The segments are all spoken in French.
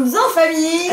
sommes en famille.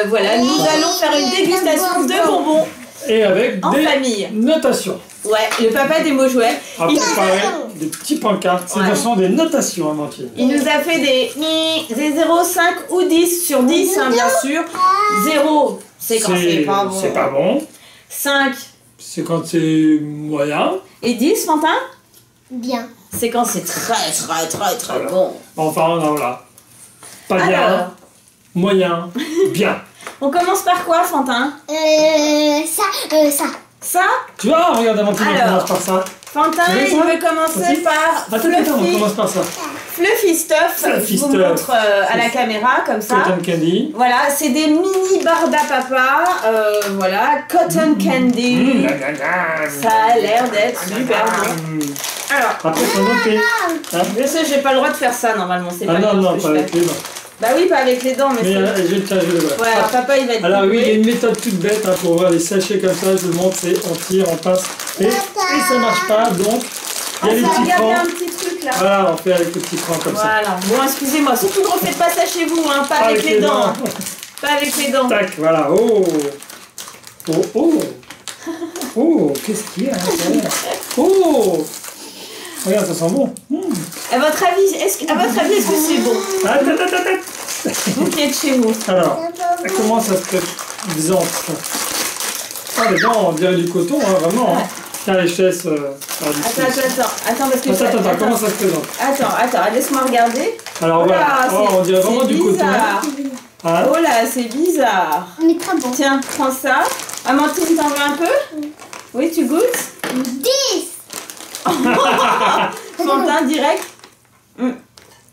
Voilà, nous allons faire une dégustation de bonbons. Et avec en des famille. Notations. Ouais, le papa des mots jouets. À préparer des petits pancartes. Ce sont des notations, Amandine. Il nous a fait des 0, 5 ou 10 sur 10, hein, bien sûr. 0, c'est quand c'est pas bon. C'est pas bon. 5, c'est quand c'est moyen. Et 10, Fantin? Bien. C'est quand c'est très voilà. bon. Enfin, voilà. Pas bien, alors, moyen, bien. On commence par quoi, Fantin? Ça. Ça? Tu vois, regarde, Amandine, on commence par ça. Fantin, il veut commencer par Attends, on commence par ça. Fluffy Stuff. Je vous montre à la caméra, comme ça. Cotton Candy. Voilà, c'est des mini Barda Papa. Voilà, Cotton Candy. Ça a l'air d'être super bon. Alors, après, faut noter. Je sais, j'ai pas le droit de faire ça normalement. C'est pas non, pas avec les dents. Bah oui, pas avec les dents, mais je vais te le voir. Ouais, alors papa il va être. Alors oui, il y a une méthode toute bête hein, pour voir les sachets comme ça. Je vous le montre, c'est on tire, on passe et ça marche pas. Donc il y a les petits crans. Un petit truc là. Voilà, on fait avec les petits crans comme ça. Voilà. Bon, excusez-moi, surtout ne refaites pas ça chez vous, hein, pas avec les dents. Pas avec les dents. Tac, voilà. Oh, qu'est-ce qu'il y a Oh. Regarde, ça sent bon. À votre avis, est-ce que c'est bon? Attends. Vous qui êtes chez vous. Alors, comment ça se présente? Ah, les dents, on dirait du coton, hein, vraiment. Hein. Tiens, les chaises. Attends, parce que Attends, comment ça se présente? Attends, laisse-moi regarder. Alors voilà, on dirait vraiment du coton. Hein? Oh là, c'est bizarre. Mais très bon. Tiens, prends ça. Amandine, t'en veux un peu? Oui, tu goûtes? 10. Fantin direct.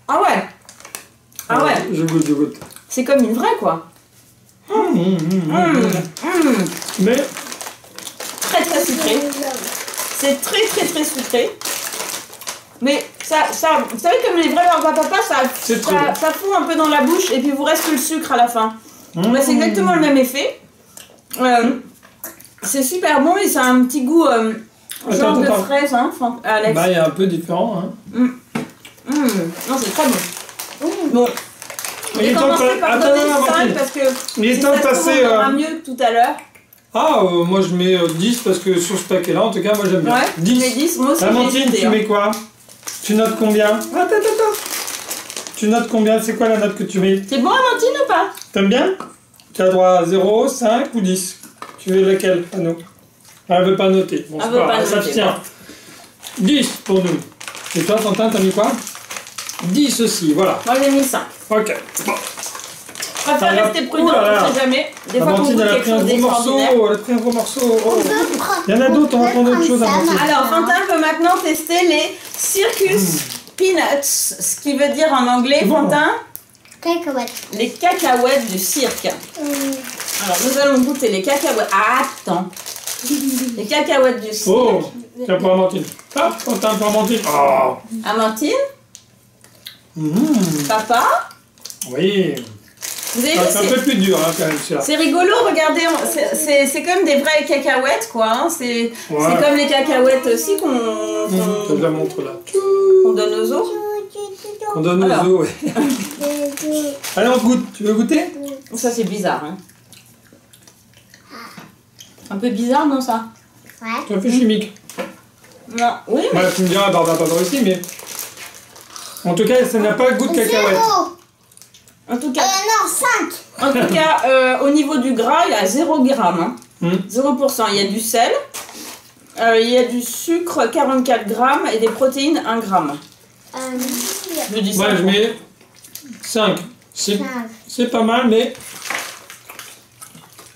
Ah ouais. Ah ouais. Je goûte. C'est comme une vraie quoi. Mais très sucré. C'est très sucré. Mais ça, vous savez comme les vrais Barda Papa, ça fond un peu dans la bouche et puis il vous reste le sucre à la fin. Bah, c'est exactement le même effet. C'est super bon et ça a un petit goût genre de fraise, hein, Alex. Bah, il y a un peu différent, hein. Non, c'est très bon. Bon. Il est temps par donner 5 parce que il est temps de passer. On aura mieux que tout à l'heure. Ah, moi je mets 10 parce que sur ce paquet-là, en tout cas, moi j'aime bien. Ouais, 10. Tu mets 10, moi aussi. Amandine, tu mets quoi? Tu notes combien? Attends. Tu notes combien? C'est quoi la note que tu mets? C'est bon, Amandine, ou pas? T'aimes bien? Tu as droit à 0, 5 ou 10. Tu veux laquelle, à nous? Elle veut pas noter. Bon, elle s'abstient. 10 pour nous. Et toi, Fantin, t'as mis quoi? 10 aussi, voilà. Moi j'ai mis 5. Ok. Bon. Je préfère rester prudent, on ne sait jamais. Des fois qu'on goûte quelque chose d'extraordinaire. Elle a pris un gros morceau. Il y en a d'autres, on va prendre autre chose à manger. Alors, Fantin peut maintenant tester les Circus Peanuts, ce qui veut dire en anglais, Fantin, Cacahuètes. Les cacahuètes du cirque. Alors, nous allons goûter les cacahuètes. Attends. Les cacahuètes du cirque. Oh, tiens pour Amandine. Ah, Fantin pour Amandine. Oh. Amandine. Papa. Oui. Vous avez vu, c'est un peu plus dur, hein, quand même, ça. C'est rigolo, regardez, c'est comme des vraies cacahuètes, quoi. Hein. C'est comme les cacahuètes aussi Je la montre là. Qu'on donne aux os. Qu'on donne aux os, ouais. Allez, on goûte. Tu veux goûter? Ça, c'est bizarre. Hein. Un peu bizarre, non, ça? Ouais. C'est un peu chimique. Non, oui. Bah, tu me diras, Barda Papa aussi, mais. En tout cas, ça n'a pas goût de cacahuète. En tout cas, non, 5. En tout cas, au niveau du gras, il y a 0 g. Hein. 0%. Il y a du sel, il y a du sucre 44 g et des protéines 1 g. Je dis ça. Moi, je mets 5. C'est pas mal, mais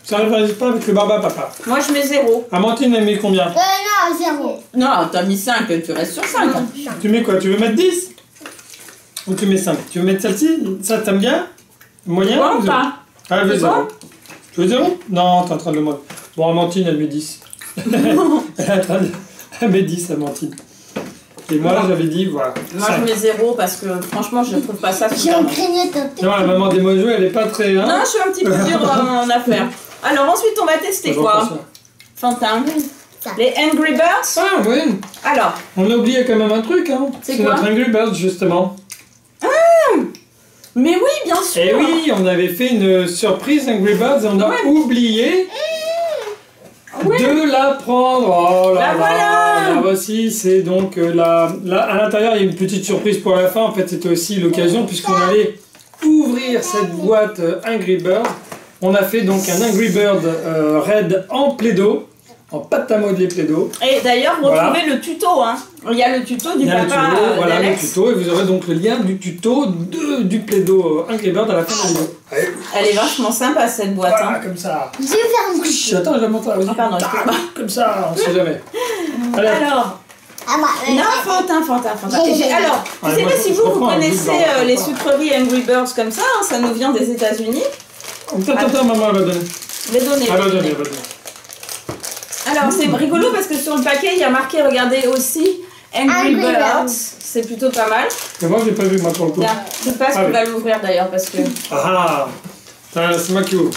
ça ne rivalise pas avec le Barda Papa. Moi, je mets 0. Amandine, elle met combien? Non, 0. Non, t'as mis 5, tu restes sur 5. Tu mets quoi? Tu veux mettre 10? Ou tu mets 5? Tu veux mettre celle-ci? Ça, t'aimes bien? Moyen bon, ou 0? pas. Ah, elle veut 0. Tu veux 0? Non, t'es en train de le montrer. Bon, Amandine, elle met 10. Elle met 10, Amandine. Et moi, j'avais dit, voilà. Moi, je mets 0 parce que franchement, je ne trouve pas ça super bon. Non, la maman des mojos, elle est pas très. Hein? Non, je suis un petit peu dure en affaires. Alors, ensuite, on va tester quoi? Fantin. Les Angry Birds. Ah, oui. Alors. On a oublié quand même un truc, hein. C'est notre Angry Birds, justement. Mais oui, bien sûr. Et oui, on avait fait une surprise Angry Birds et on a oublié de la prendre. Oh là là, voilà. la voici, c'est donc à l'intérieur il y a une petite surprise pour la fin. En fait, c'était aussi l'occasion puisqu'on allait ouvrir cette boîte Angry Bird. On a fait donc un Angry Bird Red en Play-Doh, en pâte à modeler Play-Doh. Et d'ailleurs, retrouvez le tuto. Hein. Il y a le tuto du papa voilà le d'Alex. tuto, et vous aurez donc le lien du tuto du Play-Doh Angry Bird à la fin de la vidéo. Elle est vachement sympa cette boîte. Voilà, Hein. comme ça. Je vais faire bouger. Attends, je la montre là. Ah, pardon, Comme ça, on sait jamais. Allez. Alors, non, Fantin. Alors, je sais moi, pas si je vous reprends un connaissez bout de les sucreries Angry Birds comme ça, hein, ça nous vient des États-Unis. Attends, maman, elle va donner. Les donner. Elle va donner. Alors, c'est rigolo parce que sur le paquet, il y a marqué, regardez aussi, Angry Birds. C'est plutôt pas mal. Mais moi, je l'ai pas vu, moi, pour le coup. Tiens, je passe qu'on va l'ouvrir d'ailleurs parce que... Ah, c'est moi qui ouvre.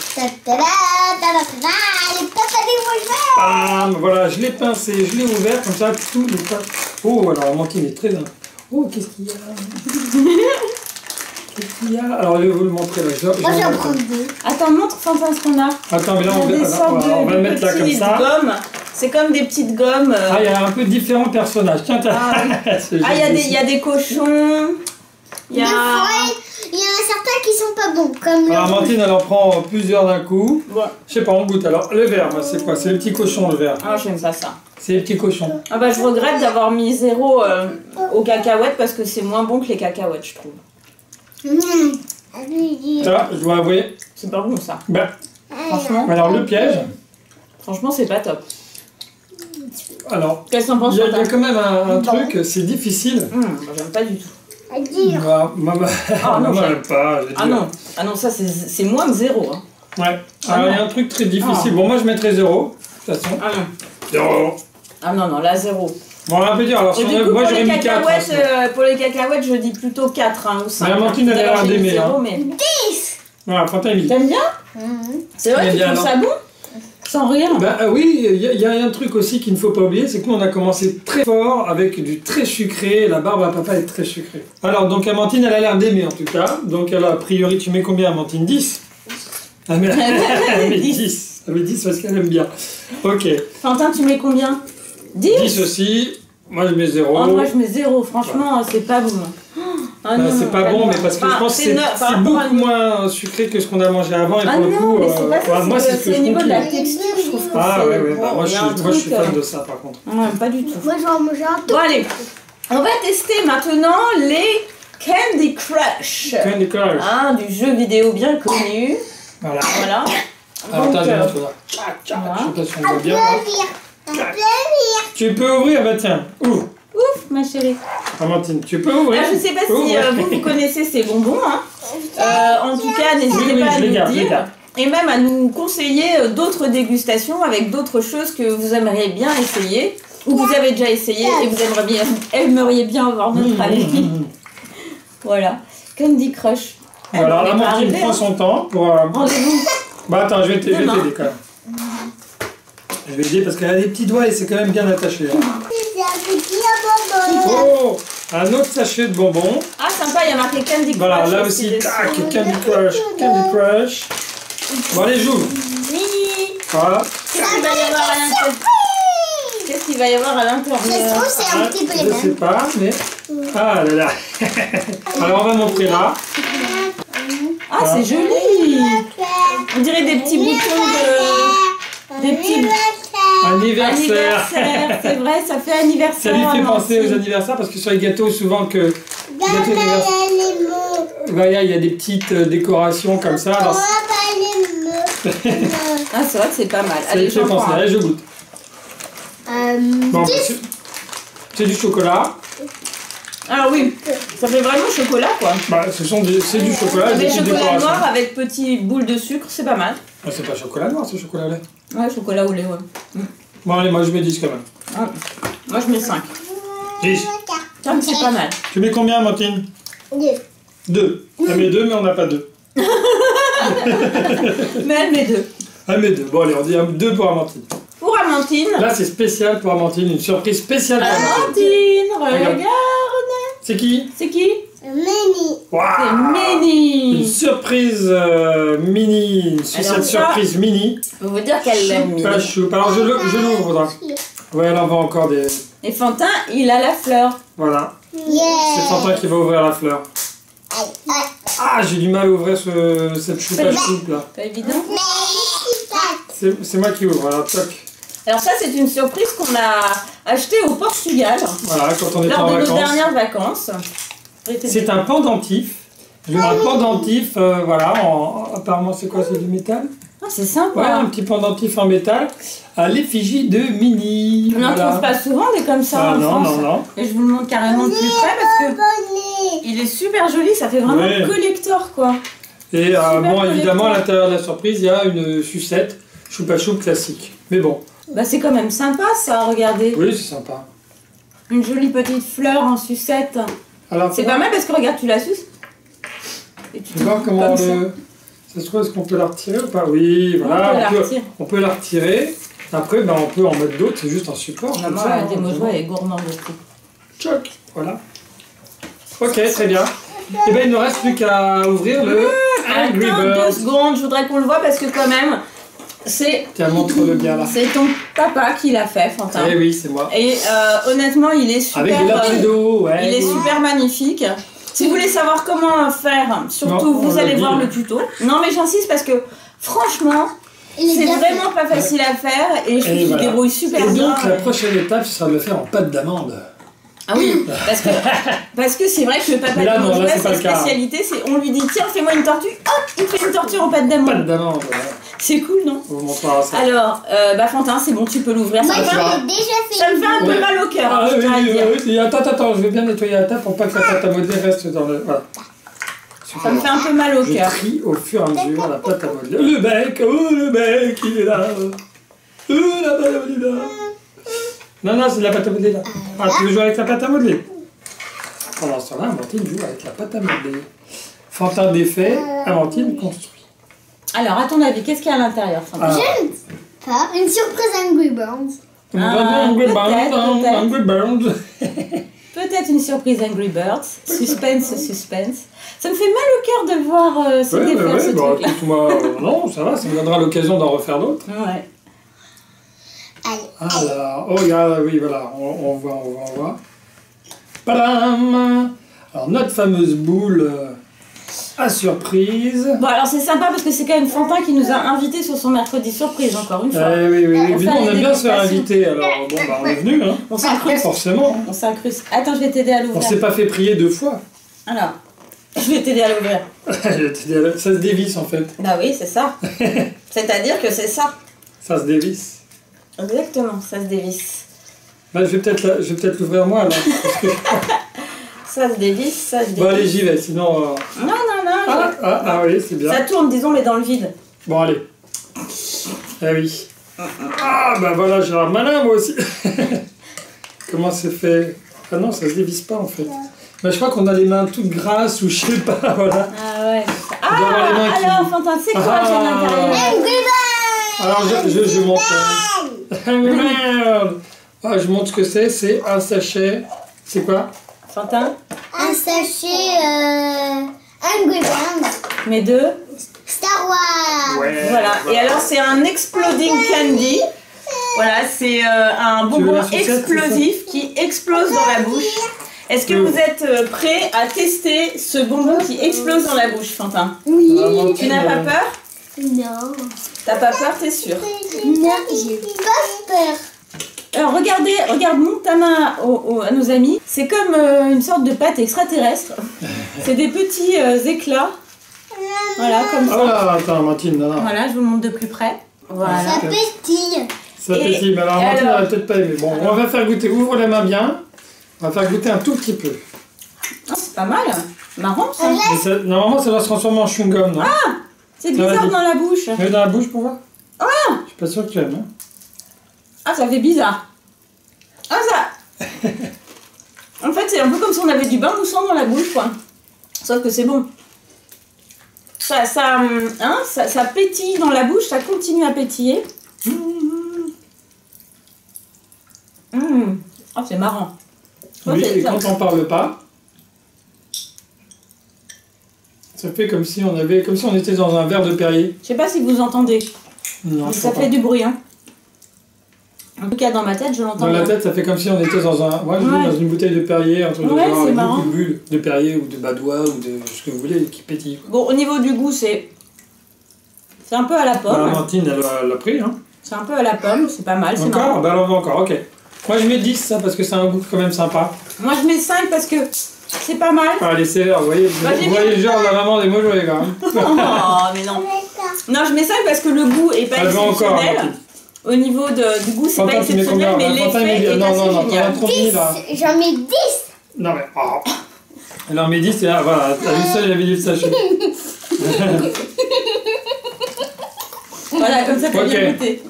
Ah, voilà, je l'ai pincé, je l'ai ouvert, comme ça, tout le tas. Oh, alors, Amandine est très... Oh, qu'est-ce qu'il y a? Qu'est-ce qu'il y a? Alors, je vais vous le montrer, là. Moi, j'en prends deux. Attends, montre Fantin ce qu'on a. Attends, mais là, on va le mettre là, comme ça. Gommes. C'est comme des petites gommes. Ah, il y a un peu différents personnages. Tiens, il y a des cochons. Il y en a certains qui sont pas bons. Comme alors, Amandine, elle en prend plusieurs d'un coup. Bon. Je sais pas, on goûte. Alors, le vert, c'est quoi? C'est le petit cochon, le vert. Ah, j'aime pas ça. C'est les petits cochons. Ah bah, je regrette d'avoir mis 0 aux cacahuètes parce que c'est moins bon que les cacahuètes, je trouve. Ça, je dois avouer. C'est pas bon, ça. Ben, Franchement. alors, le piège. Franchement, c'est pas top. Alors, Qu'est-ce que t'en penses, il y a Fantin? quand même un truc, c'est difficile. Moi, j'aime pas du tout. Maman, Ah, non, maman elle aime pas. Ah non, ça c'est moins que 0. Hein. Ouais. Alors, il y a un truc très difficile. Bon, moi, je mettrais 0, de toute façon. Ah non. 0. Ah non, là 0. Bon, on va un peu dire. Alors, Et si du on coup, moi, pour j'aurais les mis 4. cacahuètes, pour les cacahuètes, je dis plutôt 4 hein, ou 5. Mais Amandine, elle a l'air d'aimer. Mais... Voilà, Fantin, il T'aimes bien? C'est vrai, tu trouves ça bon? Sans rien. Bah oui, il y a un truc aussi qu'il ne faut pas oublier, c'est que nous on a commencé très fort avec du très sucré, la barbe à papa est très sucrée. Alors donc Amandine elle a l'air d'aimer en tout cas, donc elle a priori, tu mets combien Amandine? 10? Ah mais elle met 10, elle met 10 parce qu'elle aime bien. Ok. Fantin, tu mets combien? 10? 10 aussi, moi je mets 0. Oh, moi je mets 0, franchement c'est pas bon. Ah, bah, c'est pas bon, mais parce que je pense que c'est beaucoup moins sucré que ce qu'on a mangé avant et pour le coup, moi c'est ce que au je niveau de la trouve. texture, je trouve que Ah ouais, bah, moi je suis fan de de ça par contre. Pas du tout. Moi, je vais en manger un tout. Bon allez, on va tester maintenant les Candy Crush. Candy Crush. Du jeu vidéo bien connu. Voilà. Donc, attends, je montre là. Je sais pas si on voit bien. Tu peux ouvrir, bah tiens, ouvre. Ouf, ma chérie. Amandine, tu peux ouvrir. Je sais pas si vous connaissez ces bonbons. Hein. En tout cas, n'hésitez pas à nous dire. Et même à nous conseiller d'autres dégustations avec d'autres choses que vous aimeriez bien essayer. Ou que vous avez déjà essayé et vous aimeriez bien avoir notre avis. Voilà. Candy Crush. Alors, Amandine prend son temps pour... Rendez-vous. Bah attends, je vais t'aider quand même. Je vais aider parce qu'elle a des petits doigts et c'est quand même bien attaché. Hein. Oh, un autre sachet de bonbons. Ah sympa, il y a marqué Candy Crush. Voilà, là aussi, tac, Candy Crush, Candy Crush. Bon, allez, j'ouvre. Oui. Voilà. Qu'est-ce qu'il va y avoir à l'intérieur? Je trouve que c'est un petit peu les Je sais mêmes. pas, mais... Ah là là. Alors, on va montrer là. Ah, c'est joli. On dirait des petits boutons de... Des petits... Anniversaire. C'est vrai, ça fait anniversaire. Ça lui fait penser aux anniversaires parce que sur les gâteaux, souvent que... Voilà, il y a des petites décorations comme ça. Alors... Ah, c'est vrai que c'est pas mal. Allez, je pense. Allez, je goûte. Bon, c'est du chocolat. Ah oui, ça fait vraiment chocolat quoi. Bah, c'est du chocolat. Des chocolat noir avec petites boules de sucre, c'est pas mal. Ah, c'est pas chocolat noir, c'est chocolat au lait. Ouais, chocolat au lait, ouais. Bon, allez, moi je mets 10 quand même. Ah. Moi je mets 5. 10. C'est pas mal. Tu mets combien, Amandine? 2. Elle met 2, mais on n'a pas 2. Mais elle met 2. Elle met 2. Bon, allez, on dit 2 pour Amandine. Pour Amandine. Là, c'est spécial pour Amandine, une surprise spéciale pour Amandine. Amandine, regarde. C'est qui? C'est qui? Mini. C'est mini. Une surprise mini, une sucette surprise mini. Je vais vous dire qu'elle l'aime mini. Pas chou. Alors je l'ouvre. Ouais, elle en va encore des... Et Fantin, il a la fleur. Voilà. Yeah. C'est Fantin qui va ouvrir la fleur. Ah, j'ai du mal à ouvrir cette choupa choupe là. Pas évident. C'est moi qui ouvre, alors toc. Alors ça, c'est une surprise qu'on a achetée au Portugal. Voilà, quand on était lors en de nos vacances. dernières vacances. C'est un pendentif. Un pendentif, voilà, apparemment c'est quoi, c'est du métal? Ah, c'est sympa. Ouais, un petit pendentif en métal à l'effigie de Minnie. On n'en trouve pas souvent des comme ça en France. Non. Et je vous le montre carrément de plus près parce que il est super joli, ça fait vraiment collector quoi. Et bon, évidemment, à l'intérieur de la surprise, il y a une sucette choupa choup classique. Mais bon. Bah c'est quand même sympa ça, regardez. Oui, c'est sympa. Une jolie petite fleur en sucette. C'est pas mal parce que regarde, tu la suces. Et tu vois comment ça se trouve, est-ce qu'on peut la retirer ou pas? Oui, voilà, on peut la retirer. Après, ben, on peut en mettre d'autres, c'est juste un support. Maman, elle est gourmande aussi. Tchoc, voilà. Ok, très bien. Et ben il ne reste plus qu'à ouvrir le Angry Birds. Attends 2 secondes, je voudrais qu'on le voit parce que quand même, c'est... Tiens, montre-le bien là. C'est ton papa qui l'a fait, Fantin. Eh oui, c'est moi. Et honnêtement, il est super... Avec de l'orchido, ouais. Il est super magnifique. Si vous voulez savoir comment faire, surtout vous allez voir le tuto. Non mais j'insiste parce que franchement, c'est vraiment pas facile à faire et je trouve qu'il débrouille super bien. Et donc la prochaine étape, ce sera de le faire en pâte d'amande. Ah oui, parce que c'est vrai que le papa de mon jouet, sa spécialité, c'est on lui dit tiens fais-moi une tortue, hop, il fait une tortue en pâte d'amande. Pâte d'amande, ouais. C'est cool, non? On vous montrera ça. Alors, Fantin, c'est bon, tu peux l'ouvrir. Moi, j'en ai déjà fait. Ça me fait un peu mal au cœur. Ah, oui. Attends, je vais bien nettoyer la table pour pas que la pâte à modeler reste dans le... Voilà. Ça me fait un peu mal au cœur. Je trie au fur et à mesure la pâte à modeler. Le bec, il est là. La pâte à modeler là. Non, c'est de la pâte à modeler là. Ah, tu veux jouer avec la pâte à modeler? Pendant ce temps-là, Amandine joue avec la pâte à modeler. Fantin défait, Amandine construit. Alors, à ton avis, qu'est-ce qu'il y a à l'intérieur, Fantin? Je ne sais pas. Une surprise Angry Birds. Angry Birds. Peut-être une surprise Angry Birds. Suspense. Ça me fait mal au cœur de voir se défaire ce truc-là. Écoute-moi, non, ça va, ça me donnera l'occasion d'en refaire d'autres. Ouais. Alors, oh, regarde, oui, voilà, on voit. Padam! Alors, notre fameuse boule à surprise. Bon, alors c'est sympa parce que c'est quand même Fantin qui nous a invités sur son mercredi surprise, encore une fois. Oui. Évidemment, on aime bien se faire inviter, alors bon, bah, on est venu, hein. On s'incruste. Forcément. On s'incruste. Attends, je vais t'aider à l'ouvrir. On s'est pas fait prier 2 fois. Alors, je vais t'aider à l'ouvrir. Ça se dévisse, en fait. Bah oui, c'est ça. C'est-à-dire que c'est ça. Ça se dévisse. Exactement, ça se dévisse. Bah, je vais peut-être l'ouvrir moi, alors. Ça se dévisse. Bon, allez, j'y vais, sinon... Non. Ah oui, c'est bien. Ça tourne, disons, mais dans le vide. Bon, allez. Ah oui. Ah, bah voilà, j'ai un malin, moi aussi. Comment c'est fait? Ah non, ça se dévisse pas, en fait. Mais je crois qu'on a les mains toutes grasses, ou je sais pas, voilà. Ah ouais. Alors, Fantin, c'est quoi que j'ai à l'intérieur? Alors, je montre. Merde. Ah, je montre ce que c'est un sachet. C'est quoi? Fantin? Un sachet Angry Birds. Mais deux? Star Wars. Ouais, voilà. Et alors, c'est un Exploding Candy. Voilà, c'est un bonbon explosif qui explose dans la bouche. Est-ce que vous êtes prêts à tester ce bonbon qui explose dans la bouche, Fantin? Oui. Tu n'as pas peur? Non. T'as pas peur, t'es sûr? Non, j'ai pas peur. Alors regarde, monte ta main à nos amis. C'est comme une sorte de pâte extraterrestre. C'est des petits éclats. Voilà, comme ça. Oh là, attends, Martine, non. Voilà, je vous montre de plus près. Voilà. Ça pétille. Ça pétille, mais alors Martine n'aurait peut-être pas aimé. Bon, on va faire goûter, ouvre les mains bien. On va faire goûter un tout petit peu. Oh, c'est pas mal. Marrant ça. Mais ça. Normalement, ça doit se transformer en chewing-gum, non? Ah, c'est bizarre dans la bouche. Mets dans la bouche pour voir. Ah. Je suis pas sûr que tu aimes. Hein. Ah, ça fait bizarre. Ah, ça... En fait, c'est un peu comme si on avait du bain moussant dans la bouche, quoi. Sauf que c'est bon. Ça pétille dans la bouche, ça continue à pétiller. Oh, c'est marrant. Oui, et quand on parle pas... Ça fait comme si on était dans un verre de Perrier. Je sais pas si vous entendez. Non, Mais ça fait du bruit, hein. En tout cas, dans ma tête, je l'entends. Dans la tête, ça fait comme si on était dans un. Moi, je dis dans une bouteille de Perrier, un truc de genre, avec beaucoup de bulles de Perrier ou de Badois ou de ce que vous voulez qui pétille. Bon, au niveau du goût, c'est un peu à la pomme. Amandine, elle l'a pris, hein. C'est un peu à la pomme, c'est pas mal. Encore? Bah, alors, on va encore, ok. Moi, je mets 10, ça, parce que c'est un goût quand même sympa. Moi, je mets 5 parce que c'est pas mal. Ah, les sévères, vous voyez, vous voyez le genre de la maman des mots joués, quand même. Oh, mais non. Non, je mets 5 parce que le goût est pas exceptionnel. Encore, au niveau du goût, c'est pas exceptionnel, mais l'effet est assez génial. J'en mets 10. Non, mais... Oh. Elle en met 10, et là, voilà, t'as vu ça, il avait dit le sachet. Voilà, comme ça, t'as bien goûté.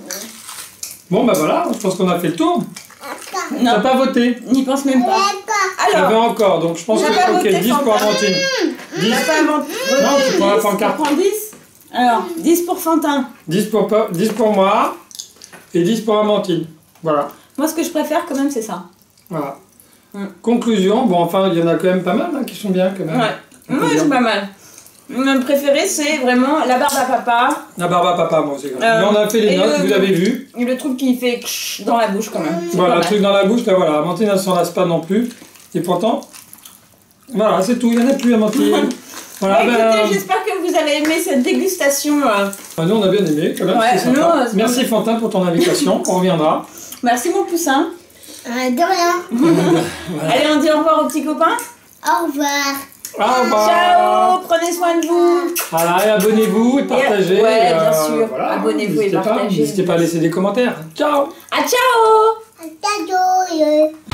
Bon, bah voilà, je pense qu'on a fait le tour. Non. T'as pas voté? N'y pense même pas. Alors, j'avais encore, donc je pense que ok, 10 pour Amandine. 10 Non, tu prends la pancarte. Tu prends 10. Alors, 10 pour Fantin. 10 pour moi et 10 pour Amandine. Voilà. Moi, ce que je préfère quand même, c'est ça. Voilà. Conclusion, bon, enfin, il y en a quand même pas mal hein, qui sont bien quand même. Ouais, moi, c'est pas mal. Mon préféré, c'est vraiment la barbe à papa. La barbe à papa, moi aussi. Mais on a fait les notes, vous l'avez vu. Et le truc qui fait dans la bouche quand même. Voilà, le truc dans la bouche, là voilà. Amandine, elle s'en lasse pas non plus. Et pourtant, voilà, c'est tout. Il n'y en a plus, Amandine. Voilà, écoutez, j'espère que vous avez aimé cette dégustation. Nous, on a bien aimé, quand même. Ouais, sympa. Merci, Fantin, pour ton invitation. On reviendra. Merci, mon poussin. De rien. Voilà. Allez, on dit au revoir aux petits copains. Au revoir. Au revoir. Ciao, prenez soin de vous. Voilà, et abonnez-vous et partagez. Ouais, bien sûr. Voilà, abonnez-vous et partagez. N'hésitez pas à laisser des commentaires. Ciao. Ah, ciao. À ciao.